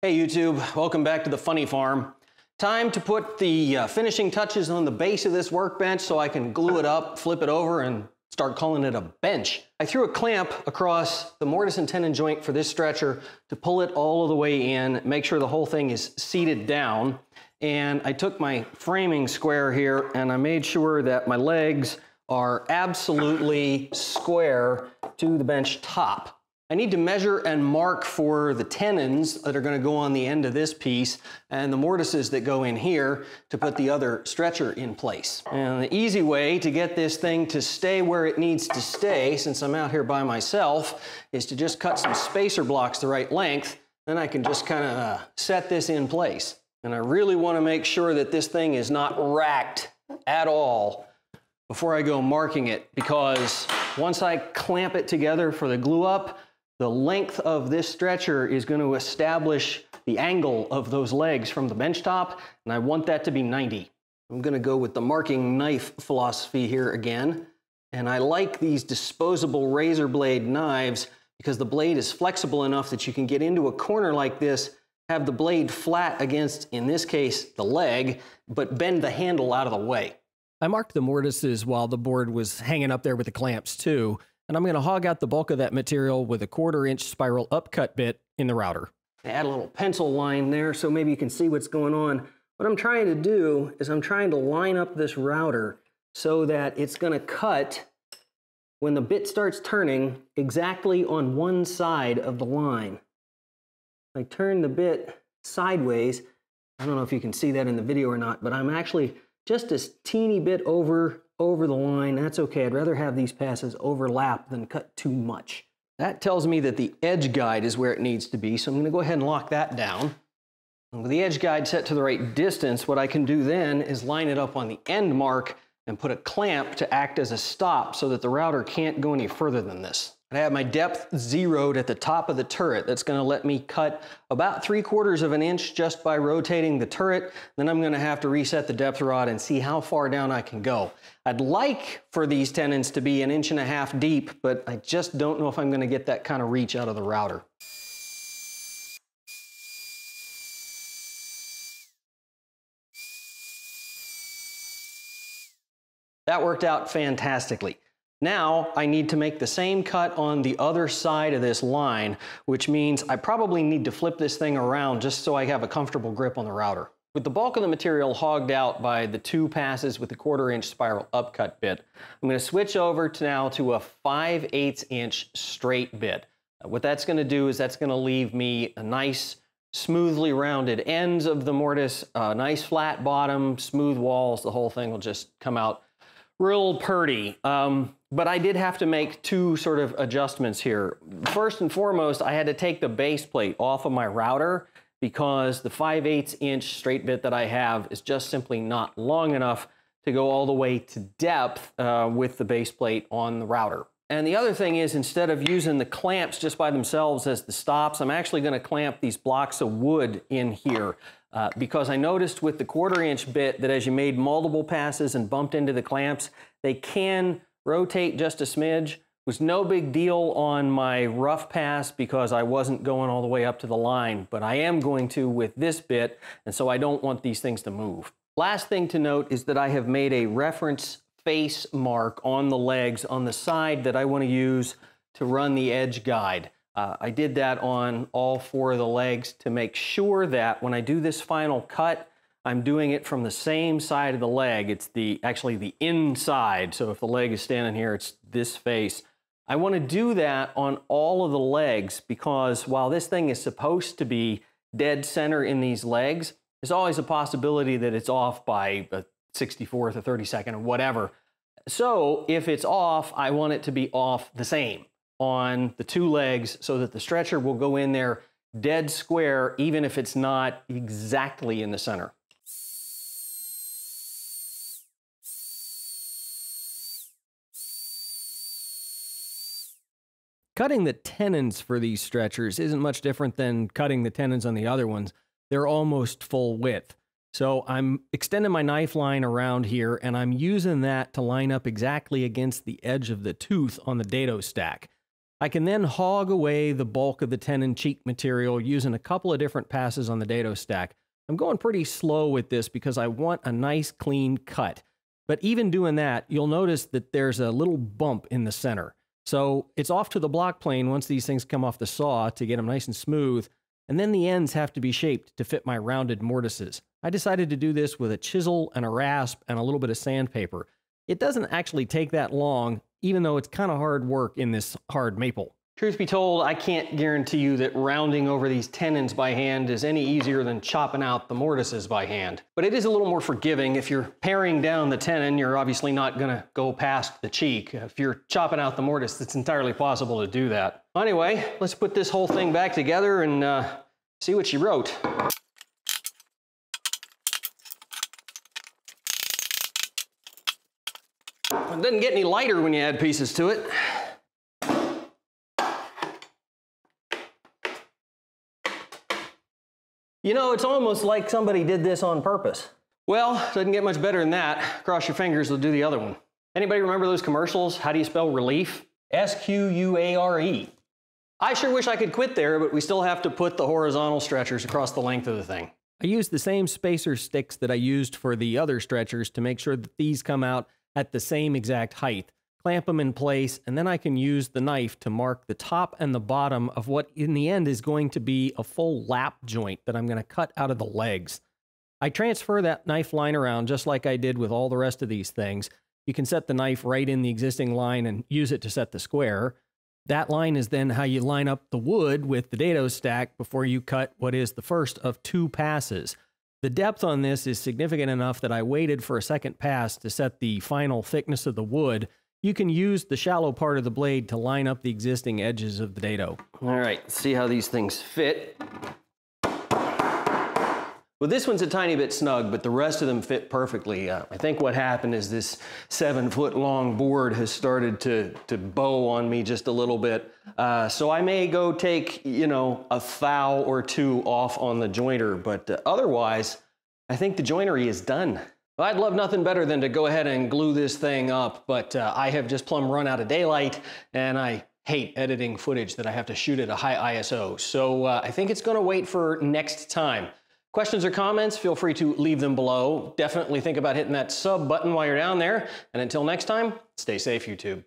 Hey YouTube, welcome back to the funny farm. Time to put the finishing touches on the base of this workbench so I can glue it up, flip it over, and start calling it a bench. I threw a clamp across the mortise and tenon joint for this stretcher to pull it all of the way in, make sure the whole thing is seated down. And I took my framing square here and I made sure that my legs are absolutely square to the bench top. I need to measure and mark for the tenons that are going to go on the end of this piece and the mortises that go in here to put the other stretcher in place. And the easy way to get this thing to stay where it needs to stay, since I'm out here by myself, is to just cut some spacer blocks the right length. Then I can just kind of set this in place. And I really want to make sure that this thing is not racked at all before I go marking it, because once I clamp it together for the glue up, the length of this stretcher is going to establish the angle of those legs from the bench top, and I want that to be 90. I'm going to go with the marking knife philosophy here again, and I like these disposable razor blade knives because the blade is flexible enough that you can get into a corner like this, have the blade flat against, in this case, the leg, but bend the handle out of the way. I marked the mortises while the board was hanging up there with the clamps too, and I'm going to hog out the bulk of that material with a 1/4-inch spiral upcut bit in the router. Add a little pencil line there so maybe you can see what's going on. What I'm trying to do is I'm trying to line up this router so that it's going to cut when the bit starts turning exactly on one side of the line. I turn the bit sideways. I don't know if you can see that in the video or not, but I'm actually just a teeny bit over the line. That's okay. I'd rather have these passes overlap than cut too much. That tells me that the edge guide is where it needs to be, so I'm going to go ahead and lock that down. And with the edge guide set to the right distance, what I can do then is line it up on the end mark and put a clamp to act as a stop so that the router can't go any further than this. I have my depth zeroed at the top of the turret. That's going to let me cut about 3/4 of an inch just by rotating the turret. Then I'm going to have to reset the depth rod and see how far down I can go. I'd like for these tenons to be 1.5 inches deep, but I just don't know if I'm going to get that kind of reach out of the router. That worked out fantastically. Now I need to make the same cut on the other side of this line, which means I probably need to flip this thing around just so I have a comfortable grip on the router. With the bulk of the material hogged out by the 2 passes with the 1/4-inch spiral upcut bit, I'm going to switch over now to a 5/8-inch straight bit. What that's going to do is that's going to leave me a nice smoothly rounded ends of the mortise, nice flat bottom, smooth walls. The whole thing will just come out real purty. But I did have to make 2 sort of adjustments here. First and foremost, I had to take the base plate off of my router because the 5/8-inch straight bit that I have is just simply not long enough to go all the way to depth with the base plate on the router. And the other thing is, instead of using the clamps just by themselves as the stops, I'm actually going to clamp these blocks of wood in here. Because I noticed with the 1/4-inch bit that as you made multiple passes and bumped into the clamps, they can rotate just a smidge. It was no big deal on my rough pass because I wasn't going all the way up to the line, but I am going to with this bit, and so I don't want these things to move. Last thing to note is that I have made a reference face mark on the legs on the side that I want to use to run the edge guide. I did that on all 4 of the legs to make sure that when I do this final cut, I'm doing it from the same side of the leg. It's actually the inside. So if the leg is standing here, it's this face. I want to do that on all of the legs because while this thing is supposed to be dead center in these legs, there's always a possibility that it's off by a 64th, a 32nd, or whatever. So if it's off, I want it to be off the same on the 2 legs so that the stretcher will go in there dead square, even if it's not exactly in the center. Cutting the tenons for these stretchers isn't much different than cutting the tenons on the other ones. They're almost full width. So I'm extending my knife line around here and I'm using that to line up exactly against the edge of the tooth on the dado stack. I can then hog away the bulk of the tenon cheek material using a couple of different passes on the dado stack. I'm going pretty slow with this because I want a nice clean cut. But even doing that, you'll notice that there's a little bump in the center. So it's off to the block plane once these things come off the saw to get them nice and smooth, and then the ends have to be shaped to fit my rounded mortises. I decided to do this with a chisel and a rasp and a little bit of sandpaper. It doesn't actually take that long, even though it's kind of hard work in this hard maple. Truth be told, I can't guarantee you that rounding over these tenons by hand is any easier than chopping out the mortises by hand. But it is a little more forgiving. If you're paring down the tenon, you're obviously not gonna go past the cheek. If you're chopping out the mortise, it's entirely possible to do that. Anyway, let's put this whole thing back together and see what she wrote. It doesn't get any lighter when you add pieces to it. You know, it's almost like somebody did this on purpose. Well, doesn't get much better than that. Cross your fingers, we'll do the other one. Anybody remember those commercials? How do you spell relief? S-Q-U-A-R-E. I sure wish I could quit there, but we still have to put the horizontal stretchers across the length of the thing. I used the same spacer sticks that I used for the other stretchers to make sure that these come out at the same exact height. Clamp them in place, and then I can use the knife to mark the top and the bottom of what in the end is going to be a full lap joint that I'm going to cut out of the legs. I transfer that knife line around just like I did with all the rest of these things. You can set the knife right in the existing line and use it to set the square. That line is then how you line up the wood with the dado stack before you cut what is the first of 2 passes. The depth on this is significant enough that I waited for a second pass to set the final thickness of the wood. You can use the shallow part of the blade to line up the existing edges of the dado. All right, let's see how these things fit. Well, this one's a tiny bit snug, but the rest of them fit perfectly. I think what happened is this 7-foot long board has started to bow on me just a little bit. So I may go take, you know, a thou or 2 off on the jointer, but otherwise, I think the joinery is done. Well, I'd love nothing better than to go ahead and glue this thing up, but I have just plumb run out of daylight, and I hate editing footage that I have to shoot at a high ISO. So I think it's gonna wait for next time. Questions or comments, feel free to leave them below. Definitely think about hitting that sub button while you're down there. And until next time, stay safe, YouTube.